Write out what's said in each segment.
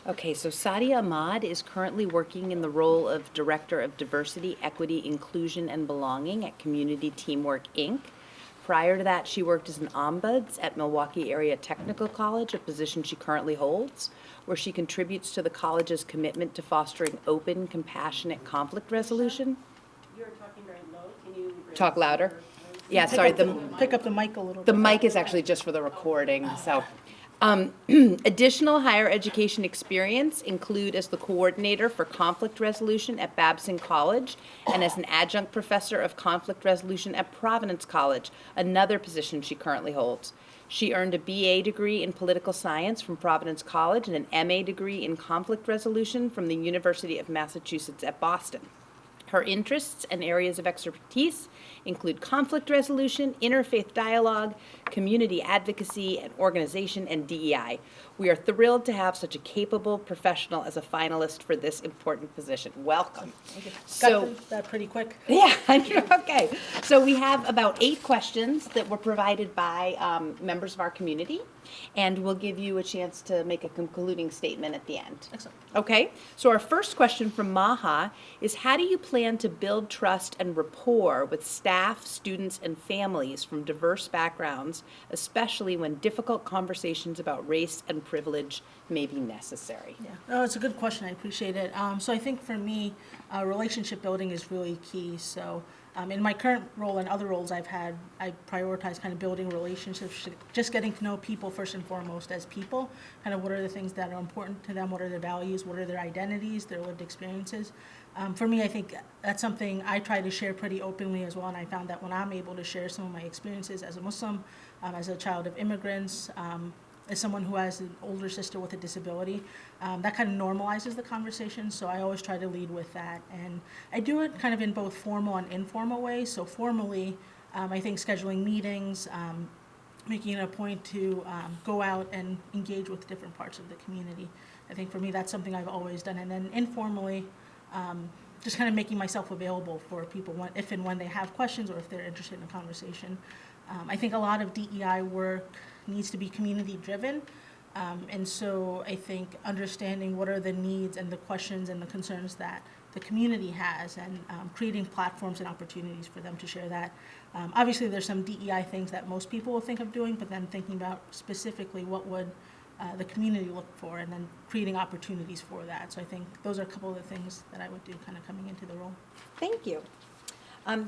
Okay, so Saadia Ahmad is currently working in the role of Director of Diversity, Equity, Inclusion, and Belonging at Community Teamwork, Inc. Prior to that, she worked as an Ombuds at Milwaukee Area Technical College, a position she currently holds, where she contributes to the college's commitment to fostering open, compassionate conflict resolution. You're talking very low. Can you Talk louder? Yeah, sorry, Pick up the mic a little the bit. mic is actually just for the recording, so. Additional higher education experience include as the coordinator for conflict resolution at Babson College and as an adjunct professor of conflict resolution at Providence College, another position she currently holds. She earned a BA degree in political science from Providence College and an MA degree in conflict resolution from the University of Massachusetts at Boston. Her interests and areas of expertise include conflict resolution, interfaith dialogue, community advocacy, and organization, and DEI. We are thrilled to have such a capable professional as a finalist for this important position. Welcome. Got that pretty quick. Yeah, okay. So we have about 8 questions that were provided by members of our community, and we'll give you a chance to make a concluding statement at the end. Excellent. Okay, so our first question from Maha is, how do you plan to build trust and rapport with staff, students, and families from diverse backgrounds, especially when difficult conversations about race and privilege may be necessary? Yeah, no, it's a good question. I appreciate it. So I think for me, relationship building is really key. So in my current role and other roles I've had, I prioritize kind of building relationships, just getting to know people first and foremost as people, kind of what are the things that are important to them, what are their values, what are their identities, their lived experiences. For me, I think that's something I try to share pretty openly as well, and I found that when I'm able to share some of my experiences as a Muslim, as a child of immigrants, as someone who has an older sister with a disability, that kind of normalizes the conversation, so I always try to lead with that. And I do it kind of in both formal and informal ways. So formally, I think scheduling meetings, making it a point to go out and engage with different parts of the community. I think for me, that's something I've always done. And then informally, just kind of making myself available for people if and when they have questions or if they're interested in a conversation. I think a lot of DEI work needs to be community driven. And so I think understanding what are the needs and the questions and the concerns that the community has, and creating platforms and opportunities for them to share that. Obviously there's some DEI things that most people will think of doing, but then thinking about specifically what would the community look for, and then creating opportunities for that. So I think those are a couple of the things that I would do kind of coming into the role. Thank you.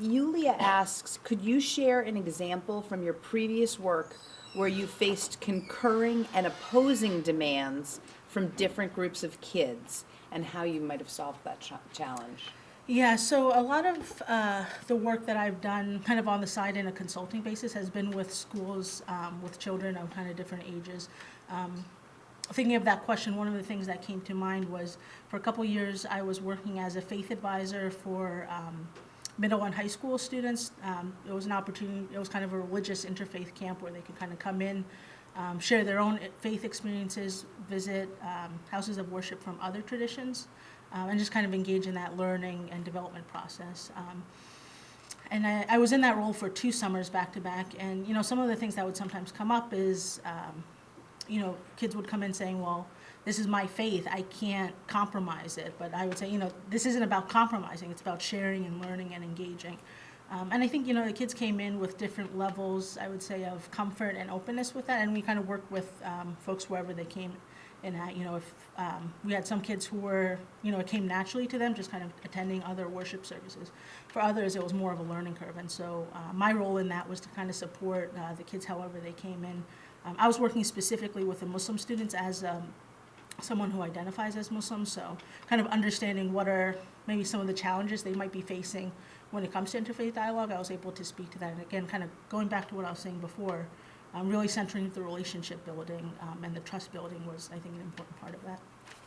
Yulia asks, could you share an example from your previous work where you faced concurring and opposing demands from different groups of kids, and how you might have solved that challenge? Yeah, so a lot of the work that I've done kind of on the side in a consulting basis has been with schools with children of kind of different ages. Thinking of that question, one of the things that came to mind was, for a couple years I was working as a faith advisor for middle and high school students. It was an opportunity, it was kind of a religious interfaith camp where they could kind of come in, share their own faith experiences, visit houses of worship from other traditions, and just kind of engage in that learning and development process. And I was in that role for 2 summers back to back, and some of the things that would sometimes come up is, kids would come in saying, well, this is my faith, I can't compromise it. But I would say, this isn't about compromising, it's about sharing and learning and engaging. And I think, the kids came in with different levels, I would say, of comfort and openness with that. And we kind of worked with folks wherever they came in at. If we had some kids who were, it came naturally to them, just kind of attending other worship services. For others, it was more of a learning curve. And so my role in that was to kind of support the kids however they came in. I was working specifically with the Muslim students as someone who identifies as Muslim, so kind of understanding what are maybe some of the challenges they might be facing when it comes to interfaith dialogue. I was able to speak to that, and again, kind of going back to what I was saying before, really centering the relationship building and the trust building was, I think, an important part of that.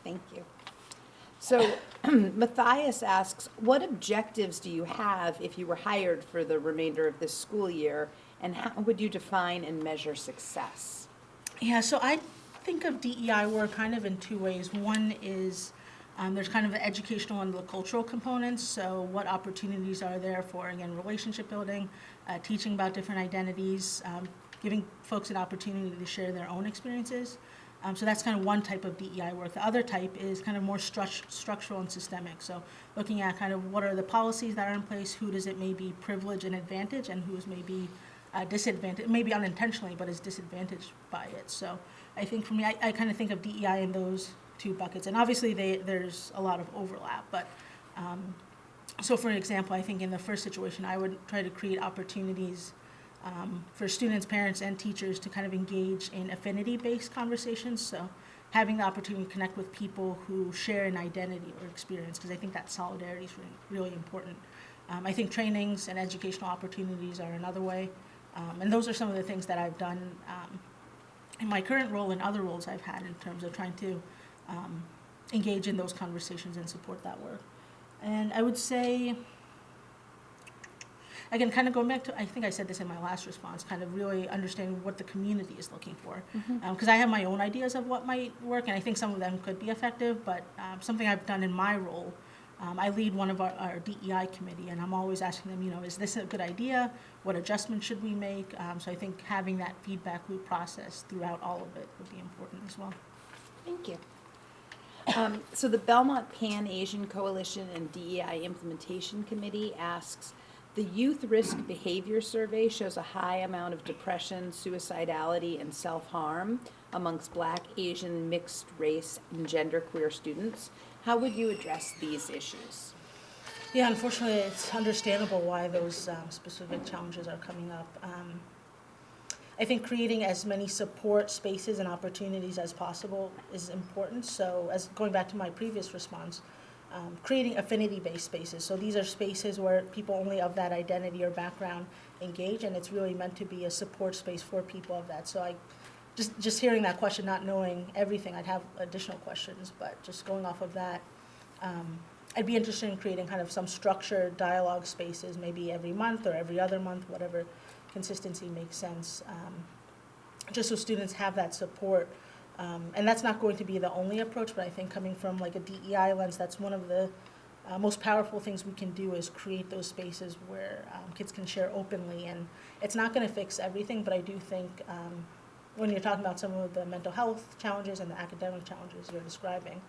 Thank you. So Matthias asks, what objectives do you have if you were hired for the remainder of this school year, and how would you define and measure success? Yeah, so I think of DEI work kind of in 2 ways. One is there's kind of the educational and the cultural components. So what opportunities are there for, again, relationship building, teaching about different identities, giving folks an opportunity to share their own experiences. So that's kind of one type of DEI work. The other type is kind of more structural and systemic. So looking at kind of what are the policies that are in place, who does it maybe privilege and advantage, and who's maybe disadvantaged, maybe unintentionally, but is disadvantaged by it. So I think for me, I kind of think of DEI in those two buckets. And obviously there's a lot of overlap, but so for example, I think in the first situation, I would try to create opportunities for students, parents, and teachers to kind of engage in affinity-based conversations. So having the opportunity to connect with people who share an identity or experience, because I think that solidarity is really important. I think trainings and educational opportunities are another way. And those are some of the things that I've done in my current role and other roles I've had in terms of trying to engage in those conversations and support that work. And I would say, again, kind of going back to, I think I said this in my last response, kind of really understanding what the community is looking for. Because I have my own ideas of what might work, and I think some of them could be effective, but something I've done in my role, I lead one of our DEI committee, and I'm always asking them, is this a good idea? What adjustments should we make? So I think having that feedback loop process throughout all of it would be important as well. Thank you. So the Belmont Pan-Asian Coalition and DEI Implementation Committee asks, the Youth Risk Behavior Survey shows a high amount of depression, suicidality, and self-harm amongst Black, Asian, mixed race, and genderqueer students. How would you address these issues? Yeah, unfortunately, it's understandable why those specific challenges are coming up. I think creating as many support spaces and opportunities as possible is important. So as going back to my previous response, creating affinity-based spaces. So these are spaces where people only of that identity or background engage, and it's really meant to be a support space for people of that. So I just hearing that question, not knowing everything, I'd have additional questions, but just going off of that, I'd be interested in creating kind of some structured dialogue spaces, maybe every month or every other month, whatever consistency makes sense, just so students have that support. And that's not going to be the only approach, but I think coming from like a DEI lens, that's one of the most powerful things we can do is create those spaces where kids can share openly. And it's not going to fix everything, but I do think when you're talking about some of the mental health challenges and the academic challenges you're describing,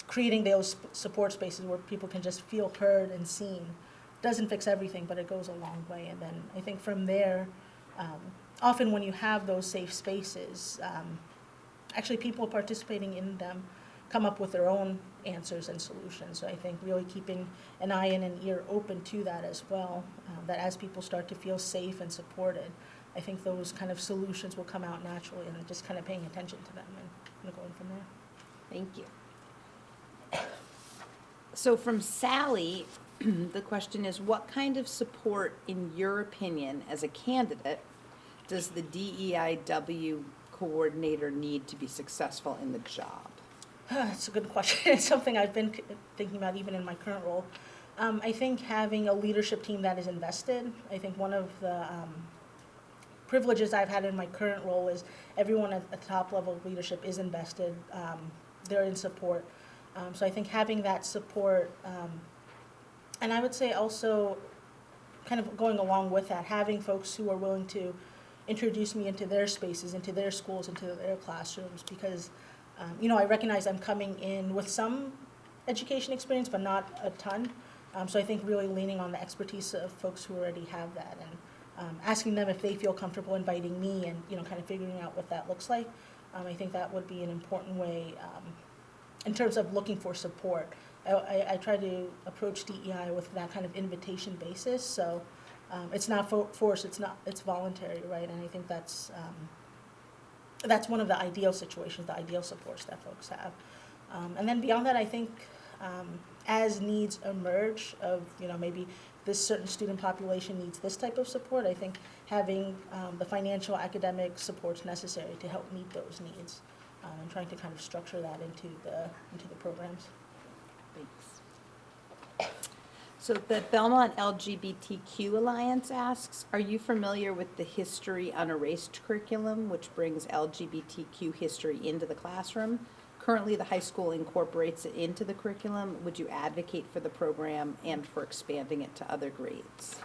creating those support spaces where people can just feel heard and seen doesn't fix everything, but it goes a long way. And then I think from there, often when you have those safe spaces, actually people participating in them come up with their own answers and solutions. So I think really keeping an eye and an ear open to that as well, that as people start to feel safe and supported, I think those kind of solutions will come out naturally, and just kind of paying attention to them and going from there. Thank you. So from Sally, the question is, what kind of support, in your opinion, as a candidate, does the DEIW coordinator need to be successful in the job? That's a good question. It's something I've been thinking about even in my current role. I think having a leadership team that is invested, I think one of the privileges I've had in my current role is everyone at the top level of leadership is invested. They're in support. So I think having that support, and I would say also kind of going along with that, having folks who are willing to introduce me into their spaces, into their schools, into their classrooms, because I recognize I'm coming in with some education experience, but not a ton. So I think really leaning on the expertise of folks who already have that, and asking them if they feel comfortable inviting me, and kind of figuring out what that looks like. I think that would be an important way in terms of looking for support. I try to approach DEI with that kind of invitation basis. So it's not forced, it's voluntary, right? And I think that's one of the ideal situations, the ideal supports that folks have. And then beyond that, I think as needs emerge of, maybe this certain student population needs this type of support, I think having the financial academic supports necessary to help meet those needs, and trying to kind of structure that into the programs. Thanks. So the Belmont LGBTQ Alliance asks, are you familiar with the History Unerased curriculum, which brings LGBTQ history into the classroom? Currently, the high school incorporates it into the curriculum. Would you advocate for the program and for expanding it to other grades?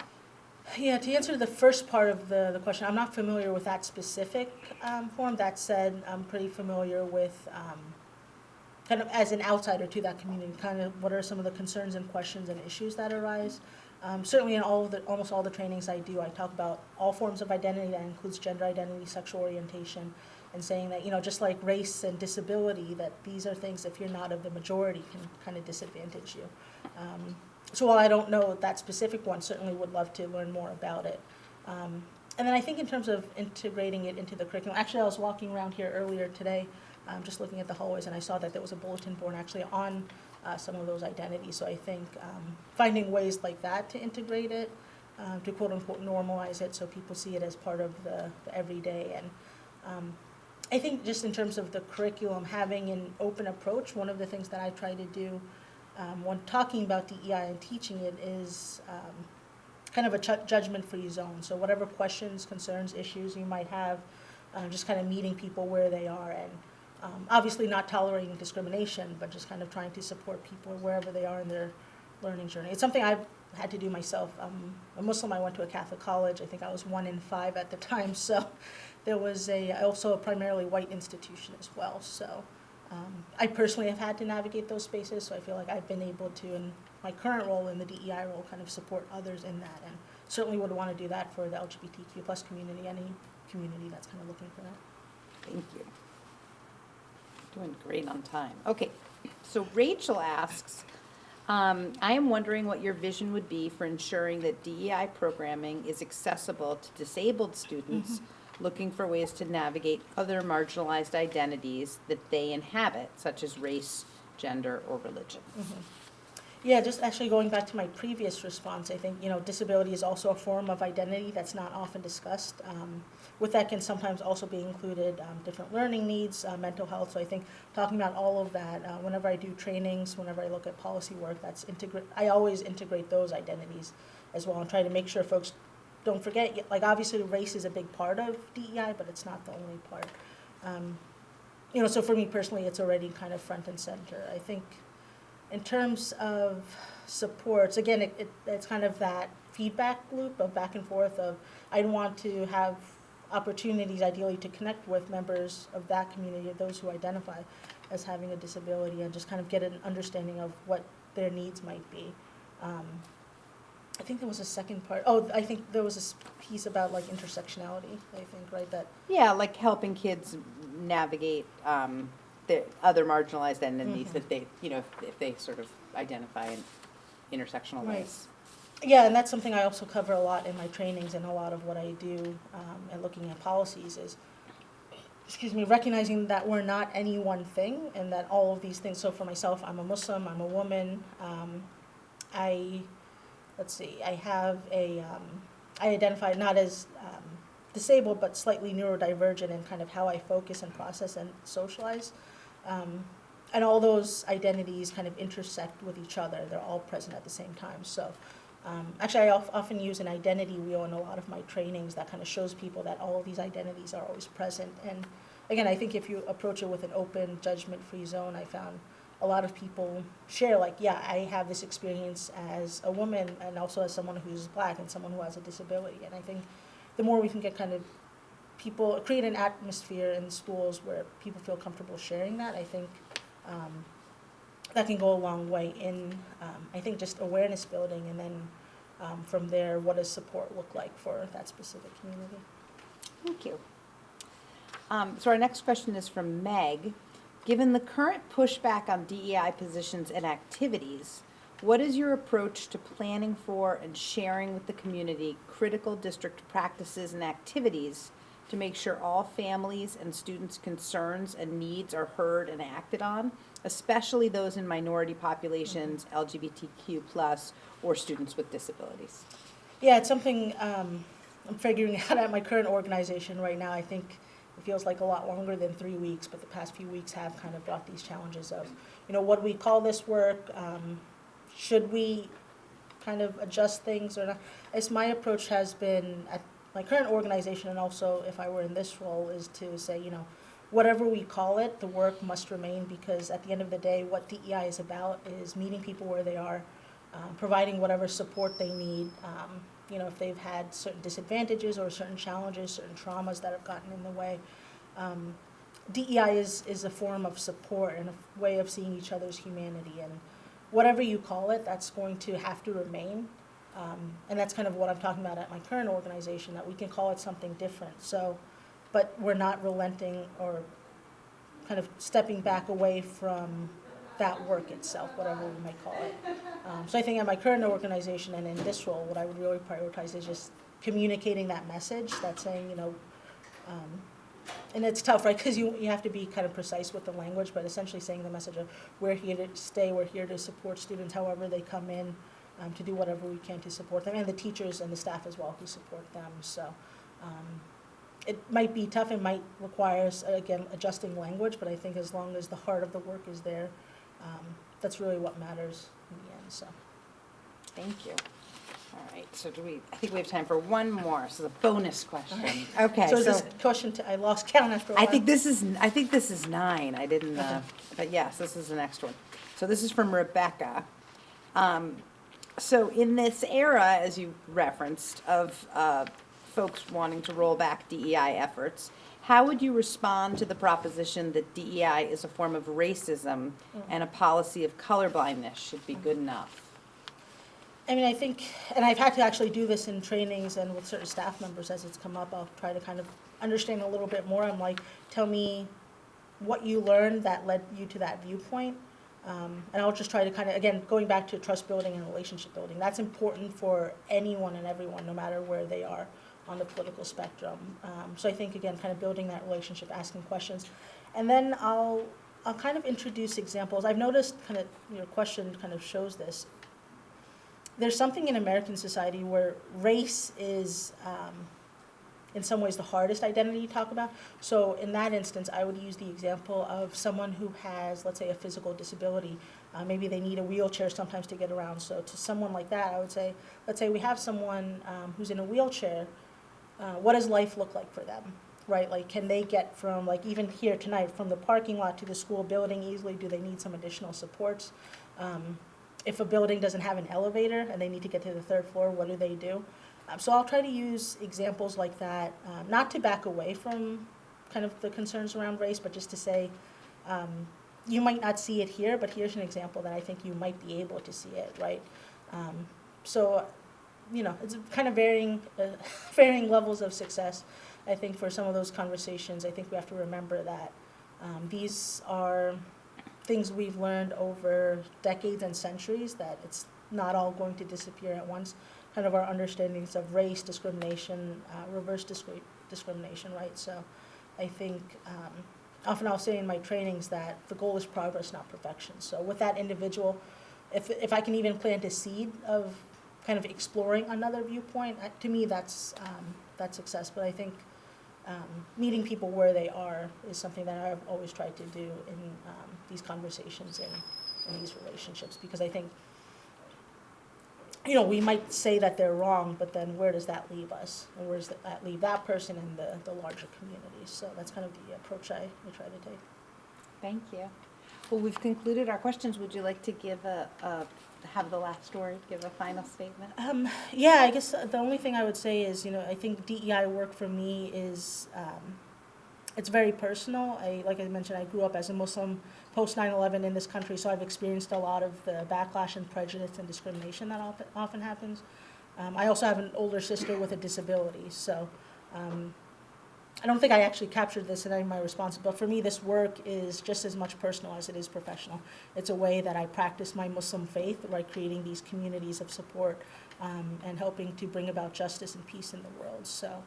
Yeah, to answer the first part of the question, I'm not familiar with that specific form. That said, I'm pretty familiar with, kind of as an outsider to that community, kind of what are some of the concerns and questions and issues that arise. Certainly in almost all the trainings I do, I talk about all forms of identity. That includes gender identity, sexual orientation, and saying that, just like race and disability, that these are things, if you're not of the majority, can kind of disadvantage you. So while I don't know that specific one, certainly would love to learn more about it. And then I think in terms of integrating it into the curriculum, actually I was walking around here earlier today, just looking at the hallways, and I saw that there was a bulletin board actually on some of those identities. So I think finding ways like that to integrate it, to quote unquote normalize it so people see it as part of the everyday. And I think just in terms of the curriculum, having an open approach, one of the things that I try to do when talking about DEI and teaching it is kind of a judgment-free zone. So whatever questions, concerns, issues you might have, just kind of meeting people where they are, and obviously not tolerating discrimination, but just kind of trying to support people wherever they are in their learning journey. It's something I've had to do myself. I'm a Muslim. I went to a Catholic college. I think I was 1 in 5 at the time. So there was also a primarily white institution as well. So I personally have had to navigate those spaces, so I feel like I've been able to, in my current role in the DEI role, kind of support others in that, and certainly would want to do that for the LGBTQ plus community, any community that's kind of looking for that. Thank you. Doing great on time. Okay, so Rachel asks, I am wondering what your vision would be for ensuring that DEI programming is accessible to disabled students looking for ways to navigate other marginalized identities that they inhabit, such as race, gender, or religion. Yeah, just actually going back to my previous response, I think, disability is also a form of identity that's not often discussed. With that can sometimes also be included different learning needs, mental health. So I think talking about all of that, whenever I do trainings, whenever I look at policy work, I always integrate those identities as well and try to make sure folks don't forget, like obviously race is a big part of DEI, but it's not the only part. So for me personally, it's already kind of front and center. I think in terms of supports, again, it's kind of that feedback loop of back and forth of I'd want to have opportunities ideally to connect with members of that community, of those who identify as having a disability, and just kind of get an understanding of what their needs might be. I think there was a second part. Oh, I think there was a piece about like intersectionality, I think, right? That Yeah, like helping kids navigate the other marginalized identities that they, if they sort of identify in intersectional Right. ways. Yeah, and that's something I also cover a lot in my trainings, and a lot of what I do and looking at policies is, recognizing that we're not any one thing, and that all of these things. So for myself, I'm a Muslim, I'm a woman. I have I identify not as disabled, but slightly neurodivergent in kind of how I focus and process and socialize. And all those identities kind of intersect with each other. They're all present at the same time. So actually, I often use an identity wheel in a lot of my trainings that kind of shows people that all of these identities are always present. And again, I think if you approach it with an open, judgment-free zone, I found a lot of people share, like, yeah, I have this experience as a woman and also as someone who's Black and someone who has a disability. And I think the more we can get kind of people, create an atmosphere in schools where people feel comfortable sharing that, I think that can go a long way in, I think, just awareness building, and then from there, what does support look like for that specific community? Thank you. So our next question is from Meg. Given the current pushback on DEI positions and activities, what is your approach to planning for and sharing with the community critical district practices and activities to make sure all families and students' concerns and needs are heard and acted on, especially those in minority populations, LGBTQ+, or students with disabilities? Yeah, it's something I'm figuring out at my current organization right now. I think it feels like a lot longer than 3 weeks, but the past few weeks have kind of brought these challenges of, what do we call this work? Should we kind of adjust things or not? As my approach has been at my current organization, and also if I were in this role, is to say, whatever we call it, the work must remain, because at the end of the day, what DEI is about is meeting people where they are, providing whatever support they need, if they've had certain disadvantages or certain challenges, certain traumas that have gotten in the way. DEI is a form of support and a way of seeing each other's humanity, and whatever you call it, that's going to have to remain. And that's kind of what I'm talking about at my current organization, that we can call it something different. So, but we're not relenting or kind of stepping back away from that work itself, whatever we might call it. So I think at my current organization and in this role, what I would really prioritize is just communicating that message, that saying, and it's tough, right, because you have to be kind of precise with the language, but essentially saying the message of we're here to stay, we're here to support students however they come in, to do whatever we can to support them, and the teachers and the staff as well who support them. So it might be tough, it might require, again, adjusting language, but I think as long as the heart of the work is there, that's really what matters in the end. So Thank you. All right, so I think we have time for one more. This is a bonus question. Okay, so is this question, I lost count after a while. I think this is 9. I didn't, but yes, this is the next one. So this is from Rebecca. So in this era, as you referenced, of folks wanting to roll back DEI efforts, how would you respond to the proposition that DEI is a form of racism and a policy of colorblindness should be good enough? I mean, I think, and I've had to actually do this in trainings and with certain staff members as it's come up, I'll try to kind of understand a little bit more. I'm like, tell me what you learned that led you to that viewpoint. And I'll just try to kind of, again, going back to trust building and relationship building, that's important for anyone and everyone, no matter where they are on the political spectrum. So I think, again, kind of building that relationship, asking questions. And then I'll kind of introduce examples. I've noticed kind of, your question kind of shows this. There's something in American society where race is, in some ways, the hardest identity to talk about. So in that instance, I would use the example of someone who has, let's say, a physical disability. Maybe they need a wheelchair sometimes to get around. So to someone like that, I would say, let's say we have someone who's in a wheelchair. What does life look like for them, right? Like, can they get from, like, even here tonight, from the parking lot to the school building easily? Do they need some additional supports? If a building doesn't have an elevator and they need to get to the 3rd floor, what do they do? So I'll try to use examples like that, not to back away from kind of the concerns around race, but just to say, you might not see it here, but here's an example that I think you might be able to see it, right? So, it's kind of varying levels of success. I think for some of those conversations, I think we have to remember that these are things we've learned over decades and centuries, that it's not all going to disappear at once. Kind of our understandings of race, discrimination, reverse discrimination, right? So I think often I'll say in my trainings that the goal is progress, not perfection. So with that individual, if I can even plant a seed of kind of exploring another viewpoint, to me that's success. But I think meeting people where they are is something that I've always tried to do in these conversations and in these relationships, because I think, we might say that they're wrong, but then where does that leave us? And where does that leave that person in the larger community? So that's kind of the approach I try to take. Thank you. Well, we've concluded our questions. Would you like to give have the last word, give a final statement? Yeah, I guess the only thing I would say is, I think DEI work for me is, it's very personal. Like I mentioned, I grew up as a Muslim post 9/11 in this country, so I've experienced a lot of the backlash and prejudice and discrimination that often happens. I also have an older sister with a disability, so I don't think I actually captured this in any of my responses, but for me, this work is just as much personal as it is professional. It's a way that I practice my Muslim faith by creating these communities of support and helping to bring about justice and peace in the world. So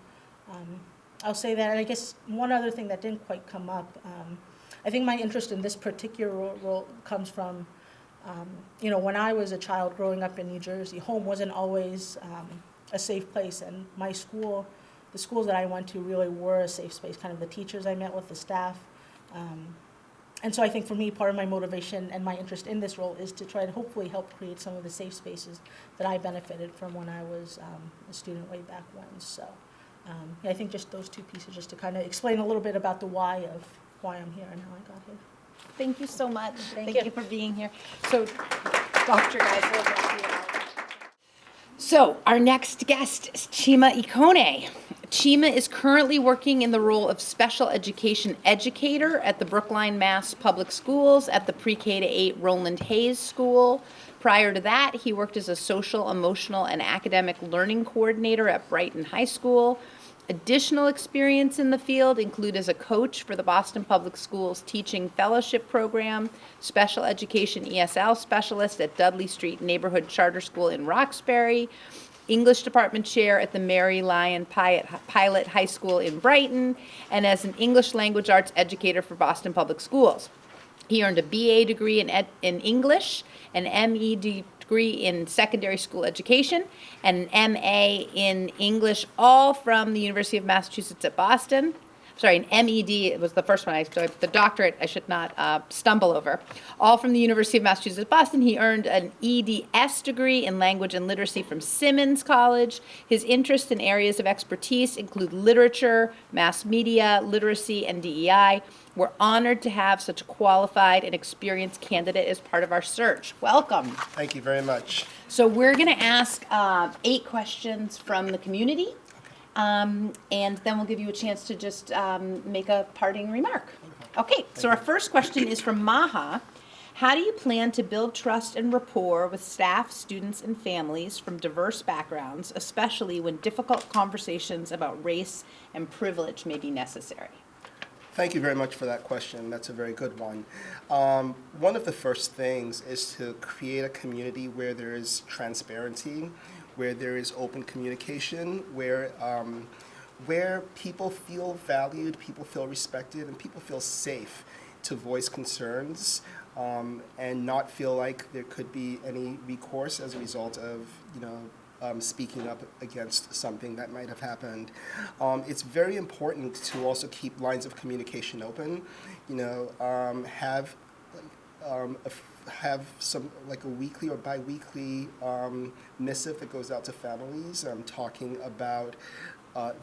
I'll say that. And I guess one other thing that didn't quite come up, I think my interest in this particular role comes from, when I was a child growing up in New Jersey, home wasn't always a safe place, and my school, the schools that I went to really were a safe space, kind of the teachers I met with, the staff. And so I think for me, part of my motivation and my interest in this role is to try to hopefully help create some of the safe spaces that I benefited from when I was a student way back when. So I think just those two pieces, just to kind of explain a little bit about the why of why I'm here and how I got here. Thank you so much. Thank you. you for being here. So, Dr. Geisel, So our next guest is Chima Ikone. Chima is currently working in the role of special education educator at the Brookline, Mass. Public Schools at the pre-K to 8 Roland Hayes School. Prior to that, he worked as a social, emotional, and academic learning coordinator at Brighton High School. Additional experience in the field include as a coach for the Boston Public Schools Teaching Fellowship Program, special education ESL specialist at Dudley Street Neighborhood Charter School in Roxbury, English department chair at the Mary Lyon Pilot High School in Brighton, and as an English language arts educator for Boston Public Schools. He earned a BA degree in English, an ME degree in secondary school education, and an MA in English, all from the University of Massachusetts at Boston. Sorry, an MED was the first one. The doctorate I should not stumble over. All from the University of Massachusetts Boston. He earned an EDS degree in language and literacy from Simmons College. His interests and areas of expertise include literature, mass media, literacy, and DEI. We're honored to have such a qualified and experienced candidate as part of our search. Welcome. Thank you very much. So we're going to ask 8 questions from the community. And then we'll give you a chance to just make a parting remark. Okay, so our first question is from Maha. How do you plan to build trust and rapport with staff, students, and families from diverse backgrounds, especially when difficult conversations about race and privilege may be necessary? Thank you very much for that question. That's a very good one. One of the first things is to create a community where there is transparency, where there is open communication, where people feel valued, people feel respected, and people feel safe to voice concerns, and not feel like there could be any recourse as a result of, speaking up against something that might have happened. It's very important to also keep lines of communication open. Have some like a weekly or bi-weekly missive that goes out to families talking about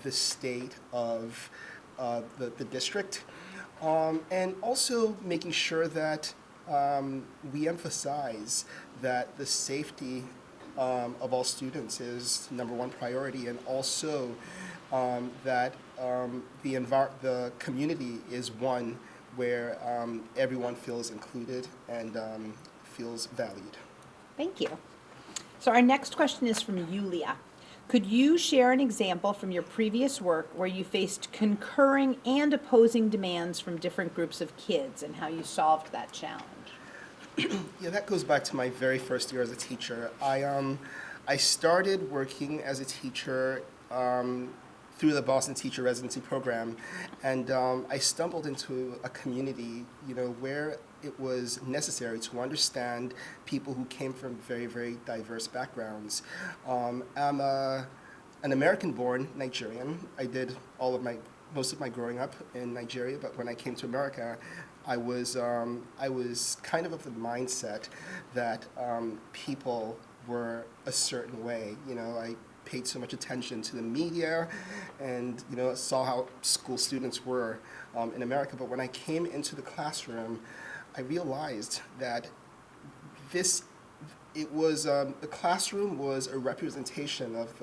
the state of the district, and also making sure that we emphasize that the safety of all students is #1 priority, and also that the community is one where everyone feels included and feels valued. Thank you. So our next question is from Yulia. Could you share an example from your previous work where you faced concurring and opposing demands from different groups of kids and how you solved that challenge? Yeah, that goes back to my very first year as a teacher. I started working as a teacher through the Boston Teacher Residency Program, and I stumbled into a community, where it was necessary to understand people who came from very, very diverse backgrounds. I'm an American-born Nigerian. I did most of my growing up in Nigeria, but when I came to America, I was kind of the mindset that people were a certain way. I paid so much attention to the media and saw how school students were in America. But when I came into the classroom, I realized that the classroom was a representation of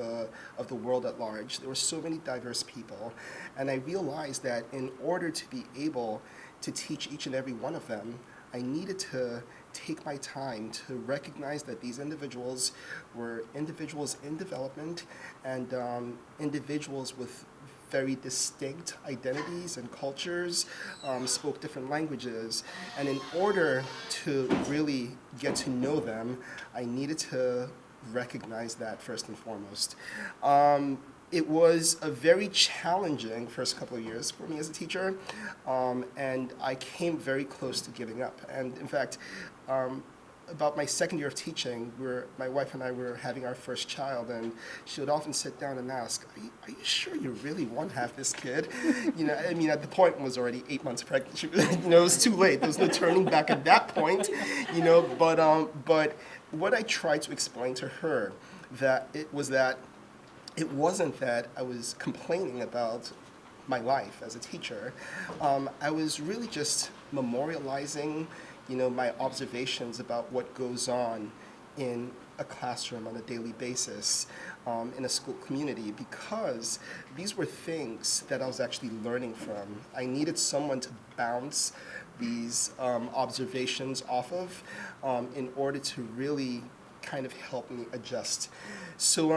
the world at large. There were so many diverse people, and I realized that in order to be able to teach each and every one of them, I needed to take my time to recognize that these individuals were individuals in development and individuals with very distinct identities and cultures, spoke different languages. And in order to really get to know them, I needed to recognize that first and foremost. It was a very challenging first couple of years for me as a teacher, and I came very close to giving up. And in fact, about my second year of teaching, my wife and I were having our first child, and she would often sit down and ask, are you sure you really want to have this kid? At the point it was already 8 months pregnant. It was too late. There was no turning back at that point, but what I tried to explain to her it wasn't that I was complaining about my life as a teacher. I was really just memorializing, my observations about what goes on in a classroom on a daily basis in a school community, because these were things that I was actually learning from. I needed someone to bounce these observations off of in order to really kind of help me adjust. So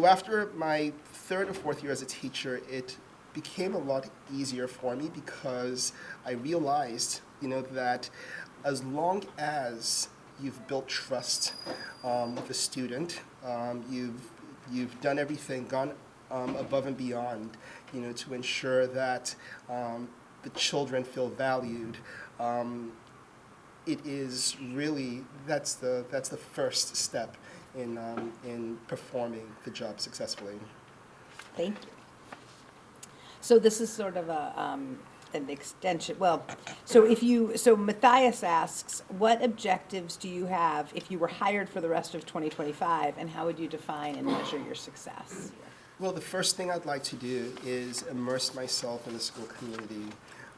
after my third or fourth year as a teacher, it became a lot easier for me because I realized, that as long as you've built trust with a student, you've done everything, gone above and beyond, to ensure that the children feel valued. It is really, that's the first step in performing the job successfully. Thank you. So this is sort of an extension, so Matthias asks, what objectives do you have if you were hired for the rest of 2025, and how would you define and measure your success? Well, the first thing I'd like to do is immerse myself in the school community.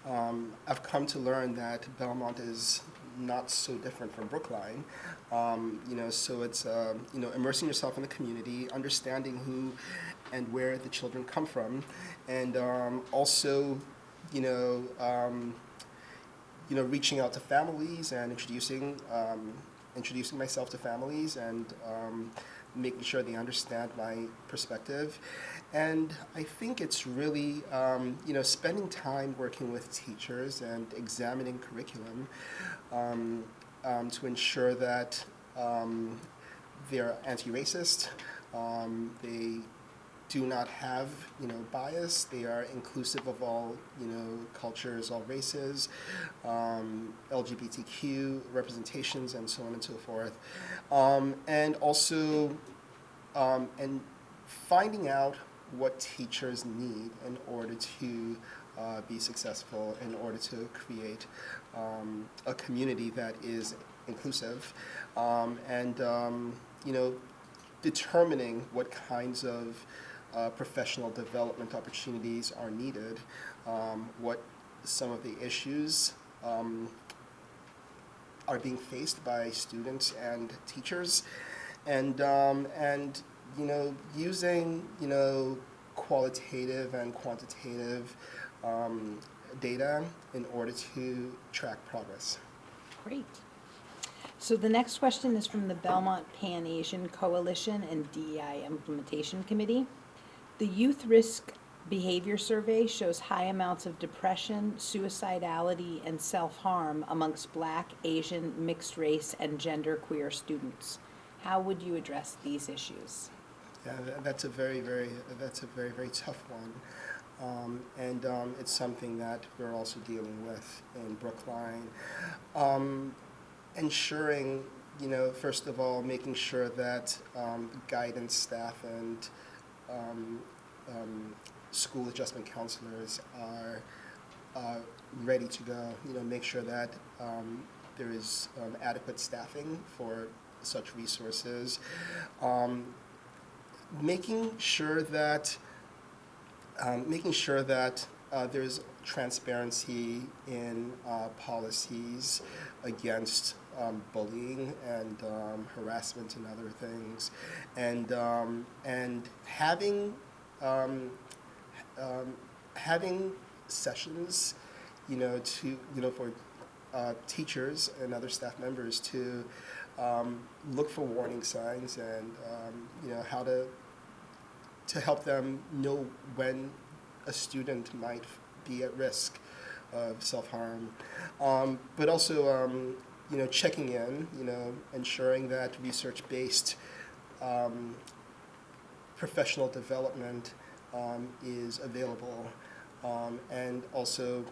I've come to learn that Belmont is not so different from Brookline. So it's, immersing yourself in the community, understanding who and where the children come from, and also, reaching out to families and introducing myself to families and making sure they understand my perspective. And I think it's really, spending time working with teachers and examining curriculum to ensure that they're anti-racist, they do not have, bias, they are inclusive of all, cultures, all races, LGBTQ representations, and so on and so forth. And also, and finding out what teachers need in order to be successful, in order to create a community that is inclusive, and determining what kinds of professional development opportunities are needed, what some of the issues are being faced by students and teachers, and using qualitative and quantitative data in order to track progress. Great. So the next question is from the Belmont Pan-Asian Coalition and DEI Implementation Committee. The Youth Risk Behavior Survey shows high amounts of depression, suicidality, and self-harm amongst Black, Asian, mixed race, and genderqueer students. How would you address these issues? Yeah, that's a very, very tough one. And it's something that we're also dealing with in Brookline. Ensuring, first of all, making sure that guidance staff and school adjustment counselors are ready to go. Make sure that there is adequate staffing for such resources. Making sure that there's transparency in policies against bullying and harassment and other things, and having sessions, for teachers and other staff members to look for warning signs and how to help them know when a student might be at risk of self-harm, but also checking in, ensuring that research-based professional development is available, and also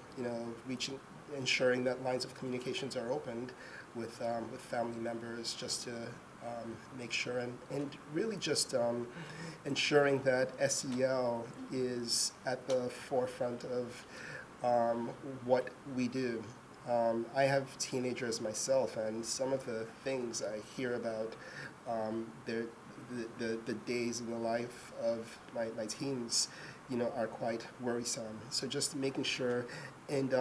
ensuring that lines of communications are opened with family members, just to make sure, and really just ensuring that SEL is at the forefront of what we do. I have teenagers myself, and some of the things I hear about the days in the life of my teens, are quite worrisome. So just making sure, and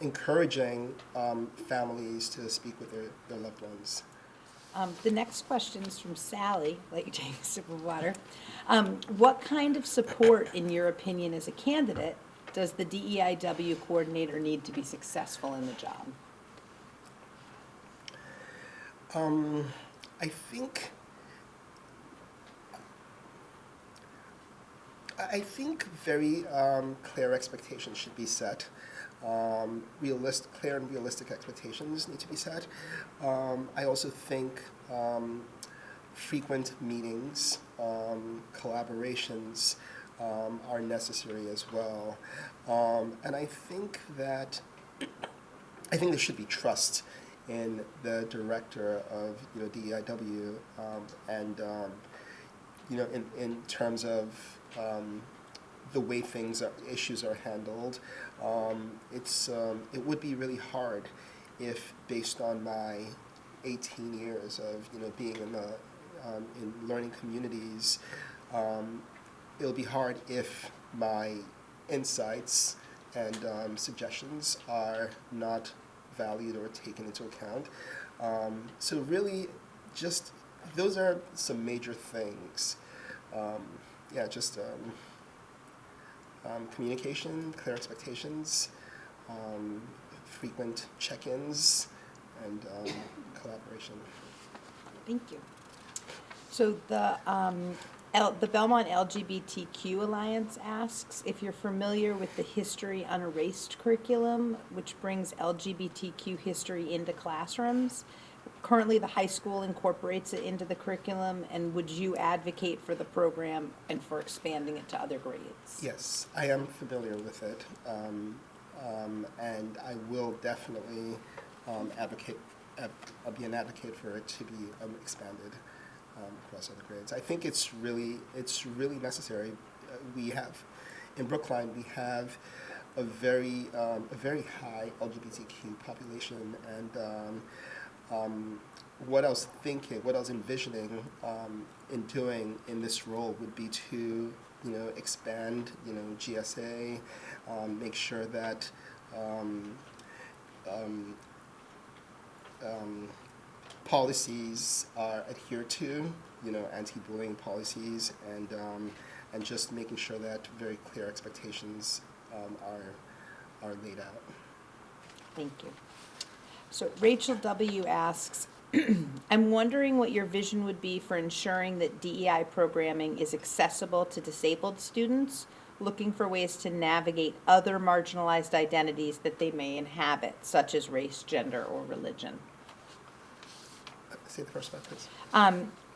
encouraging families to speak with their loved ones. The next question is from Sally, like taking a sip of water. What kind of support, in your opinion, as a candidate, does the DEIW coordinator need to be successful in the job? I think very clear expectations should be set. Clear and realistic expectations need to be set. I also think frequent meetings, collaborations are necessary as well. And I think there should be trust in the director of DEIW and in terms of the way issues are handled. It would be really hard if, based on my 18 years of being in learning communities, it'll be hard if my insights and suggestions are not valued or taken into account. So really, just those are some major things. Communication, clear expectations, frequent check-ins, and collaboration. Thank you. So the Belmont LGBTQ Alliance asks if you're familiar with the History Unerased curriculum, which brings LGBTQ history into classrooms. Currently, the high school incorporates it into the curriculum, and would you advocate for the program and for expanding it to other grades? Yes, I am familiar with it, and I will definitely be an advocate for it to be expanded across other grades. I think it's really necessary. We have in Brookline a very high LGBTQ population, and what I was envisioning in doing in this role would be to expand GSA, make sure that policies are adhered to, anti-bullying policies, and just making sure that very clear expectations are laid out. Thank you. So Rachel W. asks, I'm wondering what your vision would be for ensuring that DEI programming is accessible to disabled students looking for ways to navigate other marginalized identities that they may inhabit, such as race, gender, or religion. Say the first part, please.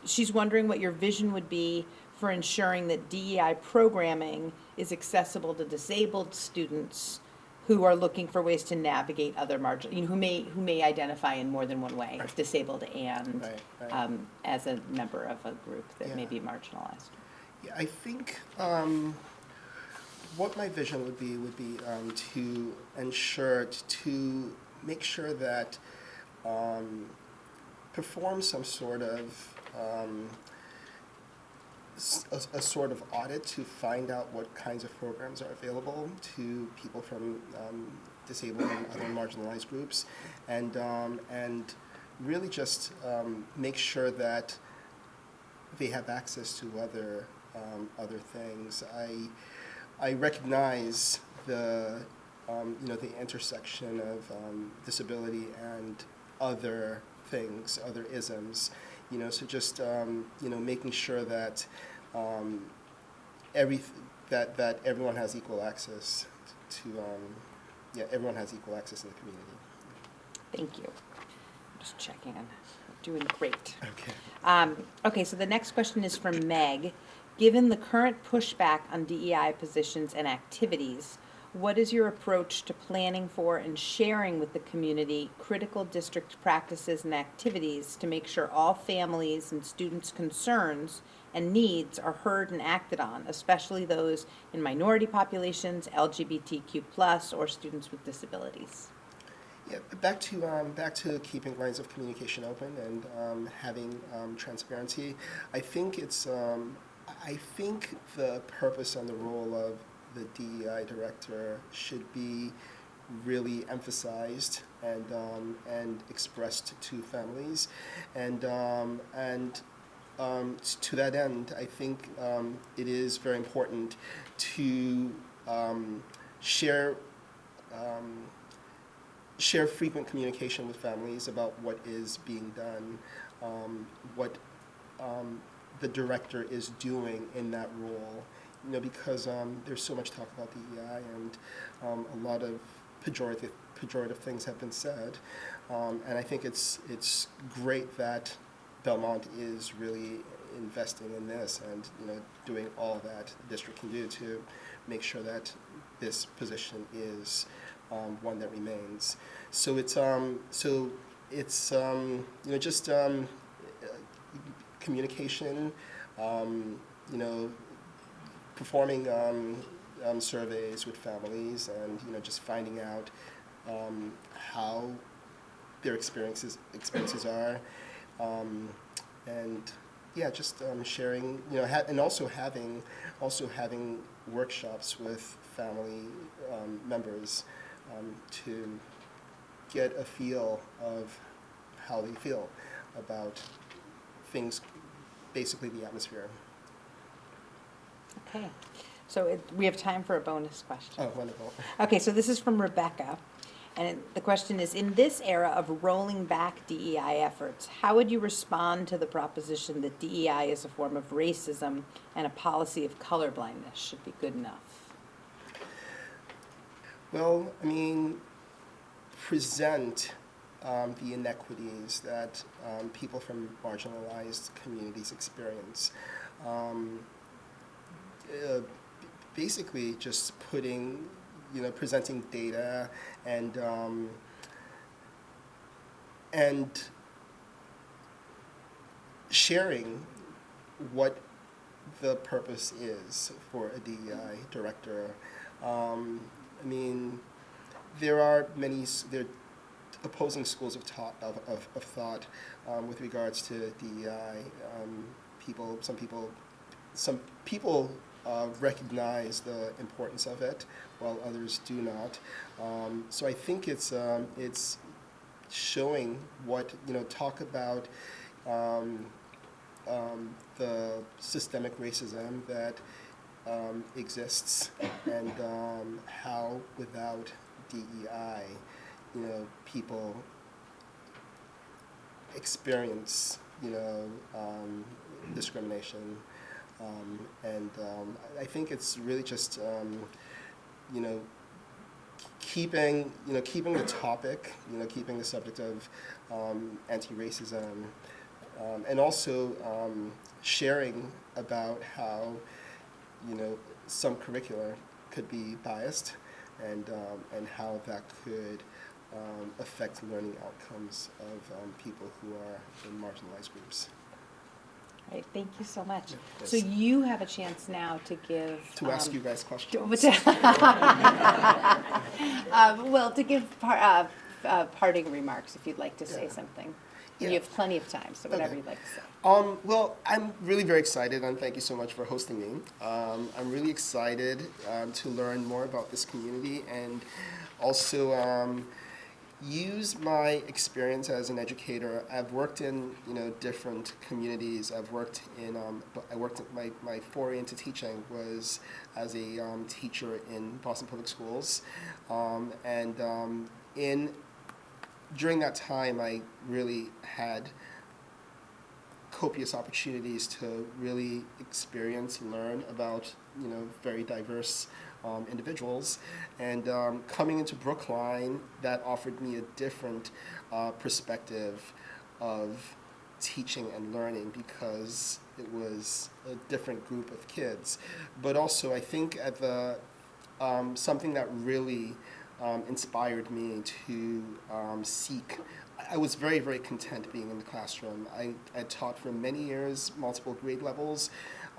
She's wondering what your vision would be for ensuring that DEI programming is accessible to disabled students who are looking for ways to navigate other who may identify in more than one way, Right. disabled and Right. as a member of a group that may be marginalized. Yeah, I think what my vision would be to make sure that perform some sort of a sort of audit to find out what kinds of programs are available to people from disabled and other marginalized groups, and really just make sure that they have access to other things. I recognize the intersection of disability and other things, other isms. So just making sure that that everyone has equal access to everyone has equal access in the community. Thank you. Just checking on doing great. Okay. Okay, so the next question is from Meg. Given the current pushback on DEI positions and activities, what is your approach to planning for and sharing with the community critical district practices and activities to make sure all families and students' concerns and needs are heard and acted on, especially those in minority populations, LGBTQ+, or students with disabilities? Yeah, back to keeping lines of communication open and having transparency. I think the purpose and the role of the DEI director should be really emphasized and expressed to families, and to that end, I think it is very important to share share frequent communication with families about what is being done, what the director is doing in that role. You know, because there's so much talk about DEI, and a lot of pejorative things have been said, and I think it's great that Belmont is really investing in this, and doing all that the district can do to make sure that this position is one that remains. So it's just communication, performing surveys with families, and just finding out how their experiences are, and yeah, just sharing, and also having workshops with family members to get a feel of how they feel about things, basically the atmosphere. Okay, so we have time for a bonus question. Oh, wonderful. Okay, so this is from Rebecca, and the question is, in this era of rolling back DEI efforts, how would you respond to the proposition that DEI is a form of racism and a policy of colorblindness should be good enough? Well, present the inequities that people from marginalized communities experience. Basically, just presenting data and sharing what the purpose is for a DEI director. There are opposing schools of thought with regards to DEI. Some people recognize the importance of it, while others do not. So I think it's showing what, talk about the systemic racism that exists, and how without DEI, people experience, discrimination. And I think it's really just, keeping the topic, keeping the subject of anti-racism, and also sharing about how, some curricula could be biased, and how that could affect learning outcomes of people who are in marginalized groups. All right, thank you so much. Yes. So you have a chance now to give... Ask you guys questions. To give parting remarks, if you'd like to say something. Yeah. You have plenty of time, so whatever you'd like to say. Well, I'm really very excited, and thank you so much for hosting me. I'm really excited to learn more about this community, and also use my experience as an educator. I've worked in different communities. I worked my foray into teaching was as a teacher in Boston Public Schools, during that time I really had copious opportunities to really experience and learn about very diverse individuals, and coming into Brookline, that offered me a different perspective of teaching and learning, because it was a different group of kids. But also, I think at the something that really inspired me to seek. I was very, very content being in the classroom. I taught for many years, multiple grade levels,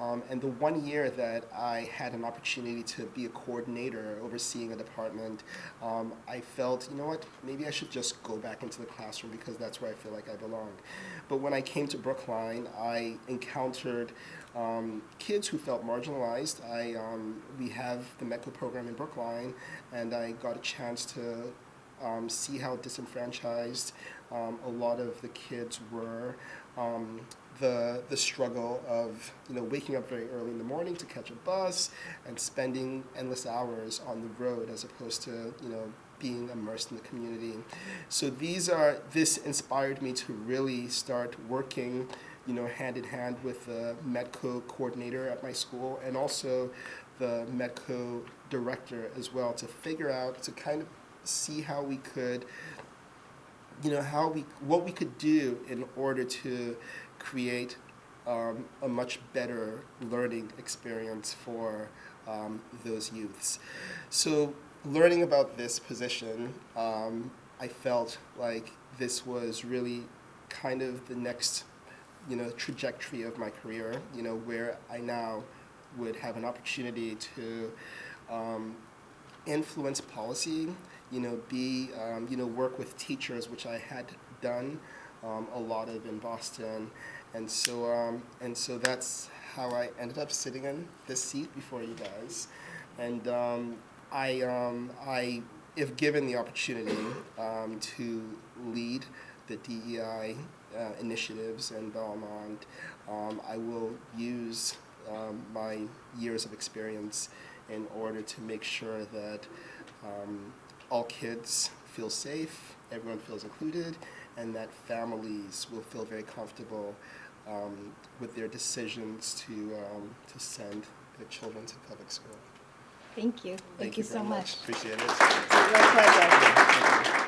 And the 1 year that I had an opportunity to be a coordinator overseeing a department, I felt, you know what, maybe I should just go back into the classroom because that's where I feel like I belong. But when I came to Brookline, I encountered kids who felt marginalized. We have the MECO program in Brookline, and I got a chance to see how disenfranchised a lot of the kids were. The struggle of waking up very early in the morning to catch a bus and spending endless hours on the road as opposed to being immersed in the community. So this inspired me to really start working hand in hand with the MEDCO coordinator at my school and also the MEDCO director as well to figure out, to kind of see how we could what we could do in order to create a much better learning experience for those youths. So learning about this position, I felt like this was really kind of the next trajectory of my career, where I now would have an opportunity to influence policy, work with teachers, which I had done a lot of in Boston, and so that's how I ended up sitting in this seat before you guys, and I, if given the opportunity to lead the DEI initiatives in Belmont, I will use my years of experience in order to make sure that all kids feel safe, everyone feels included, and that families will feel very comfortable with their decisions to send their children to public school. Thank you. Thank you so very much. Appreciate it. It's a real pleasure.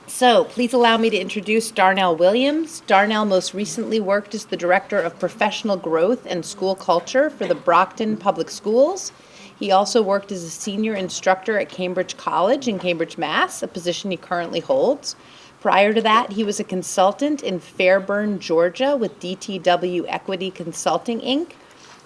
So please allow me to introduce Darnell Williams. Darnell most recently worked as the Director of Professional Growth and School Culture for the Brockton Public Schools. He also worked as a senior instructor at Cambridge College in Cambridge, Mass., a position he currently holds. Prior to that, he was a consultant in Fairburn, Georgia with DTW Equity Consulting, Inc.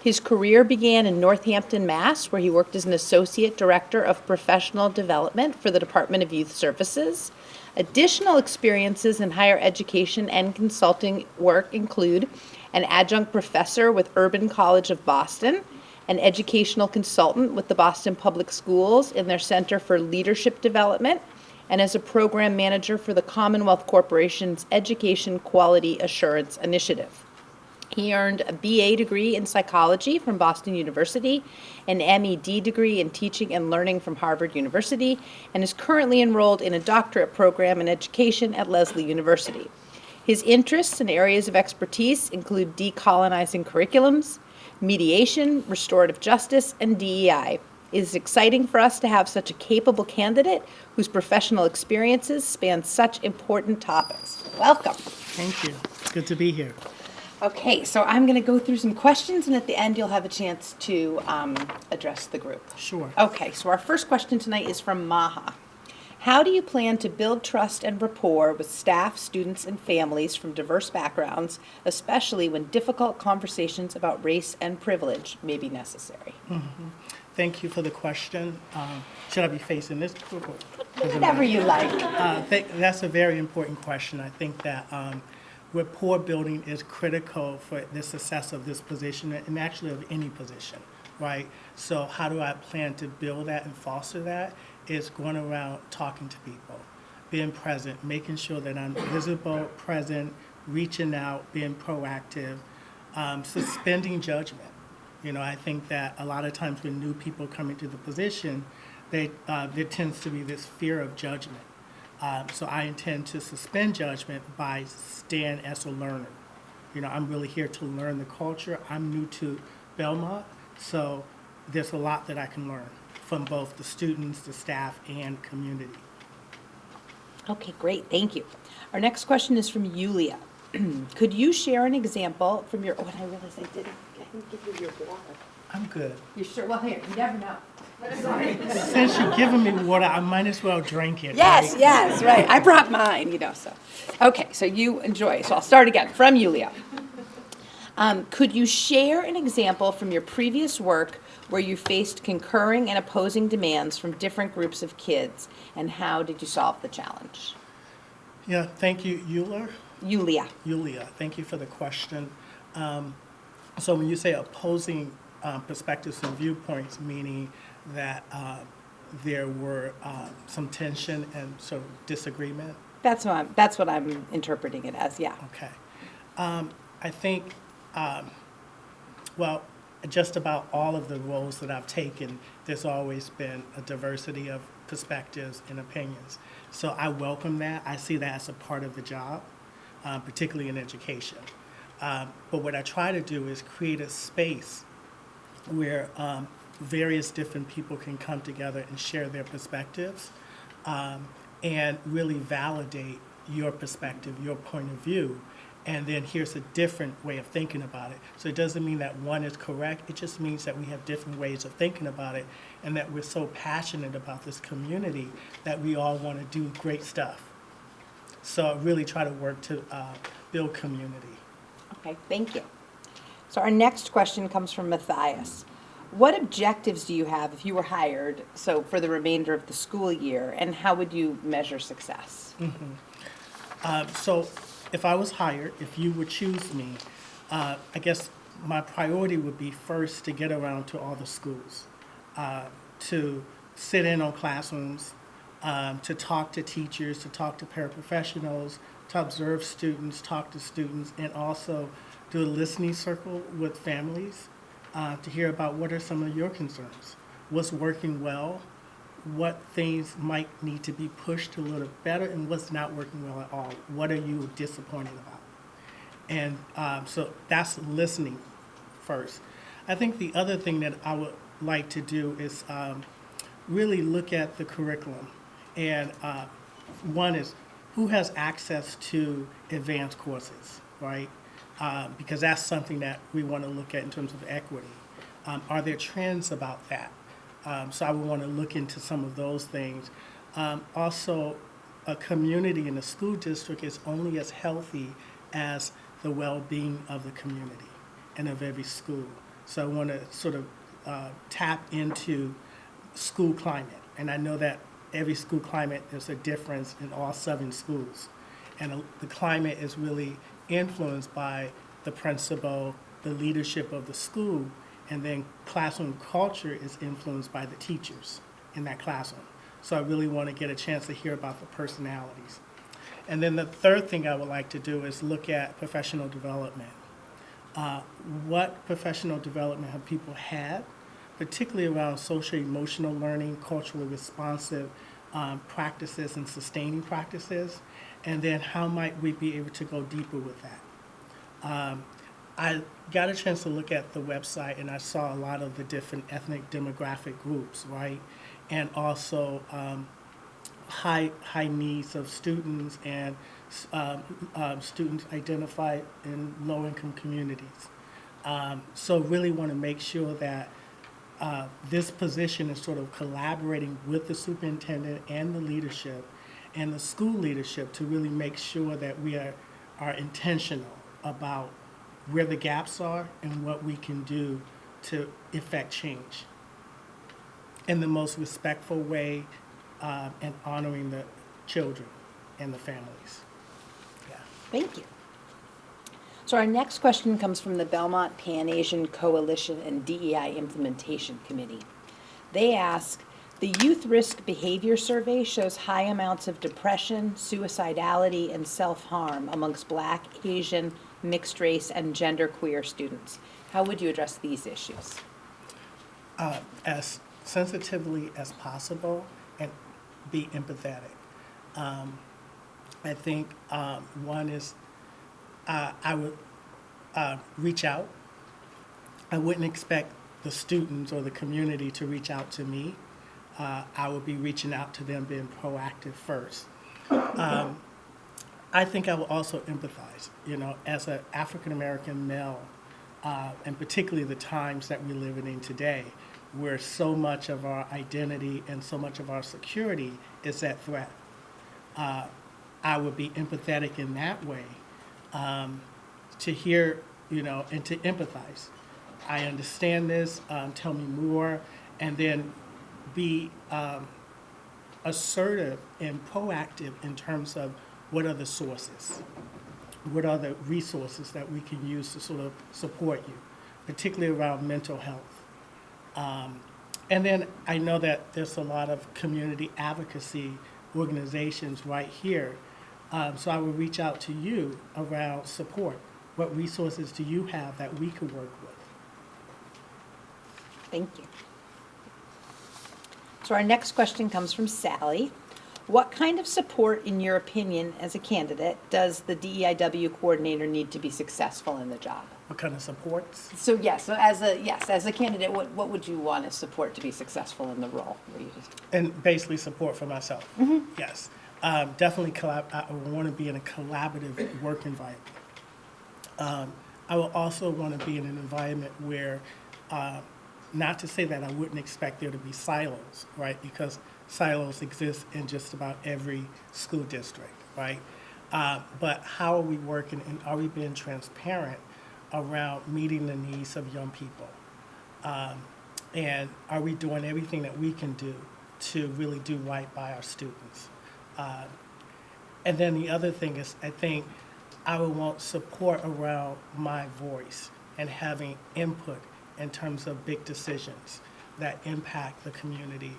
His career began in Northampton, Mass., where he worked as an associate director of professional development for the Department of Youth Services. Additional experiences in higher education and consulting work include an adjunct professor with Urban College of Boston, an educational consultant with the Boston Public Schools in their Center for Leadership Development, and as a program manager for the Commonwealth Corporation's Education Quality Assurance Initiative. He earned a BA degree in psychology from Boston University, an MED degree in teaching and learning from Harvard University, and is currently enrolled in a doctorate program in education at Lesley University. His interests and areas of expertise include decolonizing curriculums, mediation, restorative justice, and DEI. It is exciting for us to have such a capable candidate whose professional experiences span such important topics. Welcome. Thank you. It's good to be here. Okay, so I'm going to go through some questions, and at the end you'll have a chance to address the group. Sure. Okay, so our first question tonight is from Maha. How do you plan to build trust and rapport with staff, students, and families from diverse backgrounds, especially when difficult conversations about race and privilege may be necessary? Mm-hmm. Thank you for the question. Should I be facing this group? Whatever you like. That's a very important question. I think that rapport building is critical for the success of this position and actually of any position, right? So how do I plan to build that and foster that? Is going around talking to people, being present, making sure that I'm visible, present, reaching out, being proactive, suspending judgment. I think that a lot of times when new people come into the position, there tends to be this fear of judgment. So I intend to suspend judgment by staying as a learner. I'm really here to learn the culture. I'm new to Belmont, so there's a lot that I can learn from both the students, the staff, and community. Okay, great, thank you. Our next question is from Yulia. Could you share an example from your, I realized I didn't give you your water. I'm good. You sure? Well, here, you never know. Sorry. Since you're giving me water, I might as well drink it. Yes, right? yes, right. I brought mine, so. Okay, so you enjoy. So I'll start again. From Yulia. Could you share an example from your previous work where you faced concurring and opposing demands from different groups of kids, and how did you solve the challenge? Yeah, thank you, Euler. Yulia. Thank you for the question. So when you say opposing perspectives and viewpoints, meaning that there were some tension and sort of disagreement? That's what I'm interpreting it as, yeah. Okay. I think, well, just about all of the roles that I've taken, there's always been a diversity of perspectives and opinions. So I welcome that. I see that as a part of the job, particularly in education. But what I try to do is create a space where various different people can come together and share their perspectives and really validate your perspective, your point of view. And then here's a different way of thinking about it. So it doesn't mean that one is correct. It just means that we have different ways of thinking about it, and that we're so passionate about this community that we all want to do great stuff. So I really try to work to build community. Okay, thank you. So our next question comes from Matthias. What objectives do you have if you were hired, so for the remainder of the school year, and how would you measure success? So if I was hired, if you would choose me, I guess my priority would be first to get around to all the schools, to sit in on classrooms, to talk to teachers, to talk to paraprofessionals, to observe students, talk to students, and also do a listening circle with families to hear about what are some of your concerns, what's working well, what things might need to be pushed a little better, and what's not working well at all. What are you disappointed about? And so that's listening first. I think the other thing that I would like to do is really look at the curriculum. And one is who has access to advanced courses, right? Because that's something that we want to look at in terms of equity. Are there trends about that? So I would want to look into some of those things. Also, a community in a school district is only as healthy as the well-being of the community and of every school. So I want to sort of tap into school climate. And I know that every school climate, there's a difference in all 7 schools. And the climate is really influenced by the principal, the leadership of the school, and then classroom culture is influenced by the teachers in that classroom. So I really want to get a chance to hear about the personalities. And then the third thing I would like to do is look at professional development. What professional development have people had, particularly around social emotional learning, culturally responsive practices and sustaining practices, and then how might we be able to go deeper with that. I got a chance to look at the website, and I saw a lot of the different ethnic demographic groups, right? And also high needs of students and students identified in low-income communities. So really want to make sure that this position is sort of collaborating with the superintendent and the leadership and the school leadership to really make sure that we are intentional about where the gaps are and what we can do to effect change in the most respectful way and honoring the children and the families. Yeah. Thank you. So our next question comes from the Belmont Pan-Asian Coalition and DEI Implementation Committee. They ask, the Youth Risk Behavior Survey shows high amounts of depression, suicidality, and self-harm amongst Black, Asian, mixed race, and genderqueer students. How would you address these issues? As sensitively as possible and be empathetic. I think one is I would reach out. I wouldn't expect the students or the community to reach out to me. I would be reaching out to them, being proactive first. I think I will also empathize, as an African-American male, and particularly the times that we're living in today, where so much of our identity and so much of our security is at threat. I would be empathetic in that way, to hear and to empathize. I understand this, tell me more, and then be assertive and proactive in terms of what are the sources, what are the resources that we can use to sort of support you, particularly around mental health. And then I know that there's a lot of community advocacy organizations right here, so I will reach out to you around support. What resources do you have that we could work with? Thank you. So our next question comes from Sally. What kind of support, in your opinion, as a candidate, does the DEIW coordinator need to be successful in the job? What kind of supports? So as a candidate, what would you want to support to be successful in the role? And basically support for myself. Yes. Definitely I want to be in a collaborative work environment. I will also want to be in an environment where, not to say that I wouldn't expect there to be silos, right? Because silos exist in just about every school district, right? But how are we working, and are we being transparent around meeting the needs of young people? And are we doing everything that we can do to really do right by our students? And then the other thing is, I think I would want support around my voice and having input in terms of big decisions that impact the community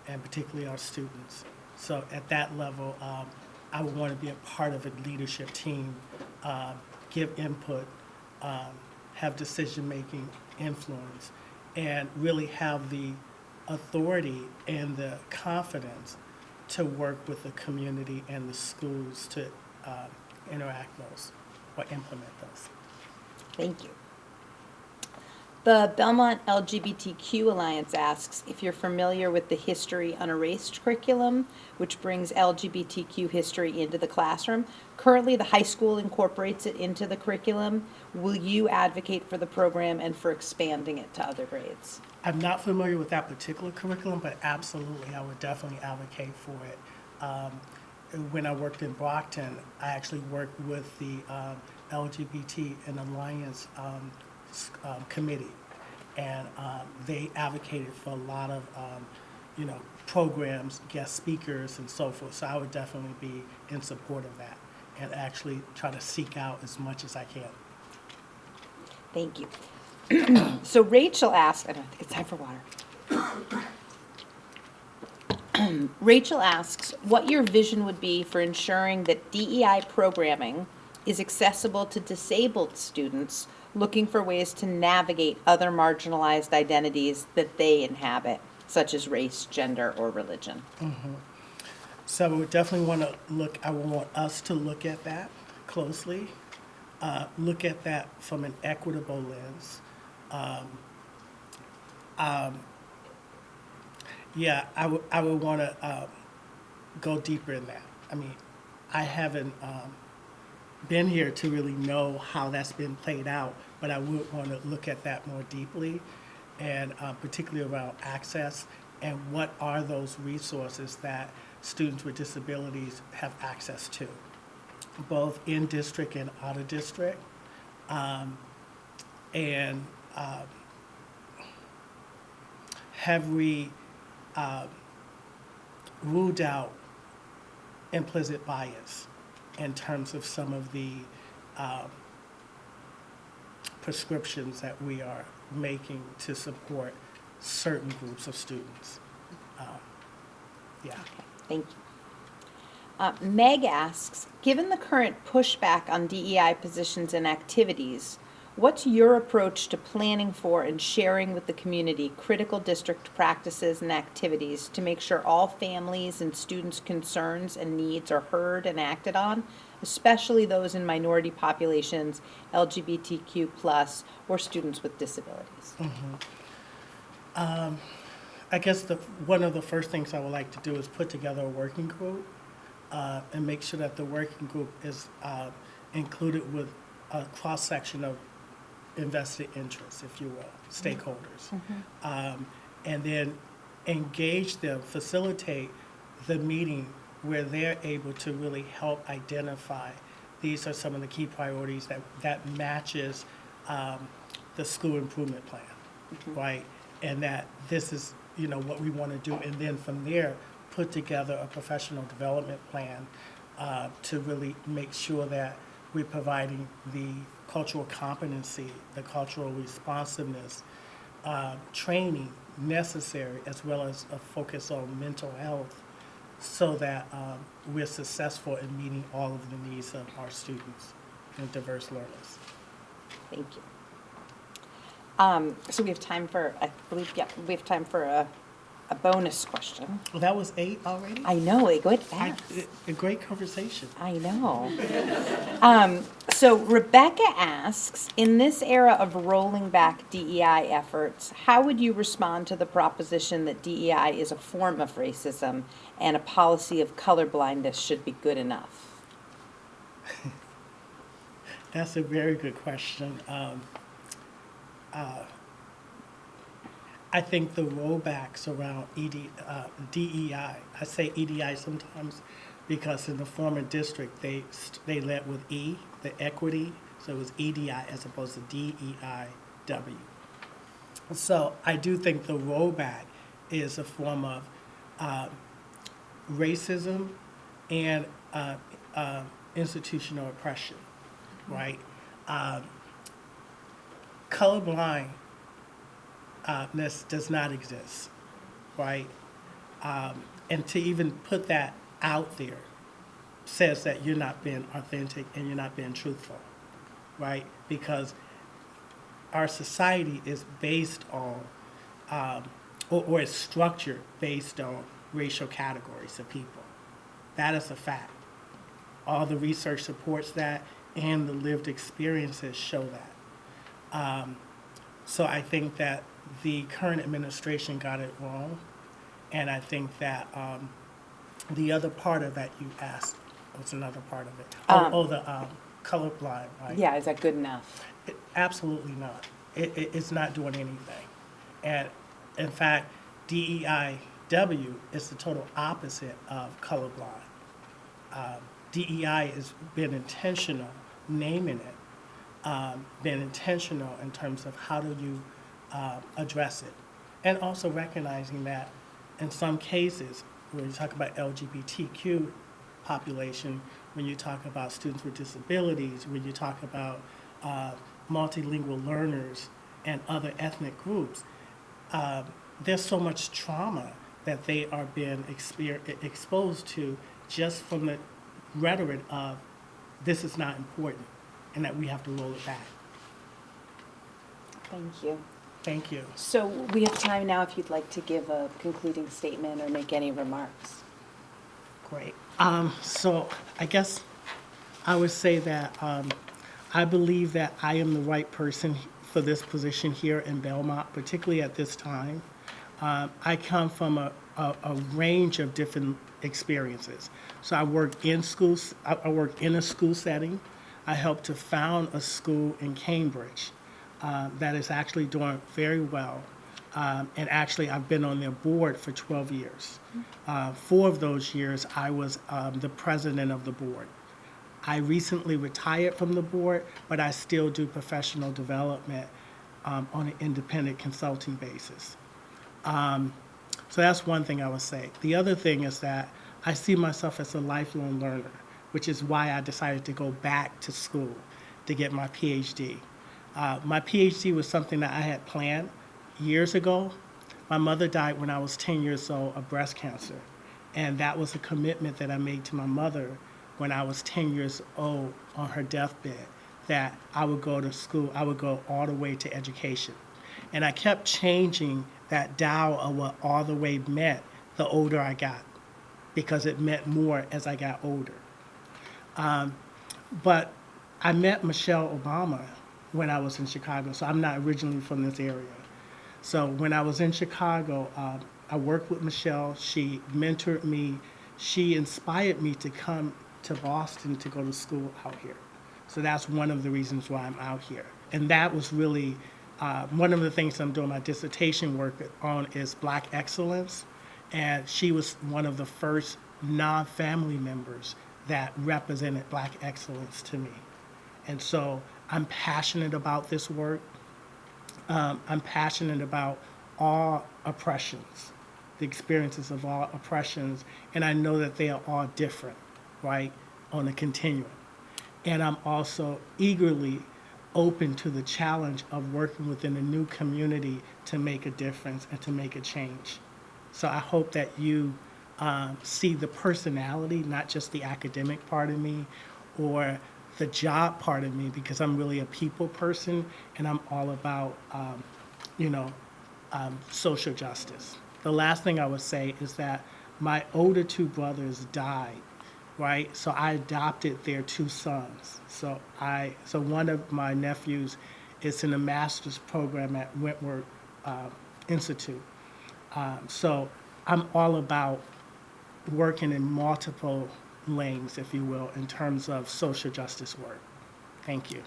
and particularly our students. So at that level, I would want to be a part of a leadership team, give input, have decision-making influence, and really have the authority and the confidence to work with the community and the schools to interact those or implement those. Thank you. The Belmont LGBTQ Alliance asks if you're familiar with the History Unerased curriculum, which brings LGBTQ history into the classroom. Currently, the high school incorporates it into the curriculum. Will you advocate for the program and for expanding it to other grades? I'm not familiar with that particular curriculum, but absolutely, I would definitely advocate for it. When I worked in Brockton, I actually worked with the LGBT and Alliance committee, and they advocated for a lot of programs, guest speakers, and so forth. So I would definitely be in support of that and actually try to seek out as much as I can. Thank you. So Rachel asks, I think it's time for water. Rachel asks what your vision would be for ensuring that DEI programming is accessible to disabled students looking for ways to navigate other marginalized identities that they inhabit, such as race, gender, or religion. So I would definitely want to I would want us to look at that closely, look at that from an equitable lens. I would want to go deeper in that. I mean, I haven't been here to really know how that's been played out, but I would want to look at that more deeply, and particularly around access and what are those resources that students with disabilities have access to, both in district and out of district. Have we ruled out implicit bias in terms of some of the prescriptions that we are making to support certain groups of students? Thank you. Meg asks, given the current pushback on DEI positions and activities, what's your approach to planning for and sharing with the community critical district practices and activities to make sure all families and students' concerns and needs are heard and acted on, especially those in minority populations, LGBTQ+, or students with disabilities? I guess one of the first things I would like to do is put together a working group and make sure that the working group is included with a cross-section of invested interests, if you will, stakeholders. And then engage them, facilitate the meeting where they're able to really help identify these are some of the key priorities that matches the school improvement plan, right? And that this is, what we want to do. And then from there, put together a professional development plan to really make sure that we're providing the cultural competency, the cultural responsiveness, training necessary, as well as a focus on mental health, so that we're successful in meeting all of the needs of our students and diverse learners. Thank you. So we have time for, I believe, we have time for a bonus question. Well, that was 8 already? I know, it went fast. A great conversation. I know. So Rebecca asks, in this era of rolling back DEI efforts, how would you respond to the proposition that DEI is a form of racism and a policy of colorblindness should be good enough? That's a very good question. I think the rollbacks around DEI, I say EDI sometimes because in the former district, they led with E, the equity, so it was EDI as opposed to DEIW. So I do think the rollback is a form of racism and institutional oppression, right? Colorblindness does not exist, right? And to even put that out there says that you're not being authentic and you're not being truthful, right? Because our society is based on, or is structured based on racial categories of people. That is a fact. All the research supports that, and the lived experiences show that. So I think that the current administration got it wrong, and I think that the other part of that you asked was another part of it. The colorblind, right? Yeah, is that good enough? Absolutely not. It's not doing anything. And in fact, DEIW is the total opposite of colorblind. DEI has been intentional, naming it, been intentional in terms of how do you address it. And also recognizing that in some cases, when you talk about LGBTQ population, when you talk about students with disabilities, when you talk about multilingual learners and other ethnic groups, there's so much trauma that they are being exposed to just from the rhetoric of this is not important and that we have to roll it back. Thank you. Thank you. So we have time now if you'd like to give a concluding statement or make any remarks. Great. So I guess I would say that I believe that I am the right person for this position here in Belmont, particularly at this time. I come from a range of different experiences. So I worked in schools. I worked in a school setting. I helped to found a school in Cambridge that is actually doing very well. And actually, I've been on their board for 12 years. 4 of those years, I was the president of the board. I recently retired from the board, but I still do professional development on an independent consulting basis. So that's one thing I would say. The other thing is that I see myself as a lifelong learner, which is why I decided to go back to school to get my PhD. My PhD was something that I had planned years ago. My mother died when I was 10 years old of breast cancer, and that was a commitment that I made to my mother when I was 10 years old on her deathbed, that I would go to school, I would go all the way to education. And I kept changing that dial of what all the way meant the older I got, because it meant more as I got older. But I met Michelle Obama when I was in Chicago, so I'm not originally from this area. So when I was in Chicago, I worked with Michelle. She mentored me. She inspired me to come to Boston to go to school out here. So that's one of the reasons why I'm out here. And that was really one of the things I'm doing my dissertation work on is Black excellence. And she was one of the first non-family members that represented Black excellence to me. And so I'm passionate about this work. I'm passionate about all oppressions, the experiences of all oppressions, and I know that they are all different, right, on a continuum. And I'm also eagerly open to the challenge of working within a new community to make a difference and to make a change. So I hope that you see the personality, not just the academic part of me or the job part of me, because I'm really a people person and I'm all about, social justice. The last thing I would say is that my older two brothers died, right? So I adopted their two sons. So one of my nephews is in a master's program at Wentworth Institute. So I'm all about working in multiple lanes, if you will, in terms of social justice work. Thank you.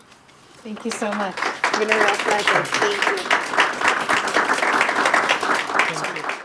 Thank you so much. It's been a real pleasure. Thank you. Thank you.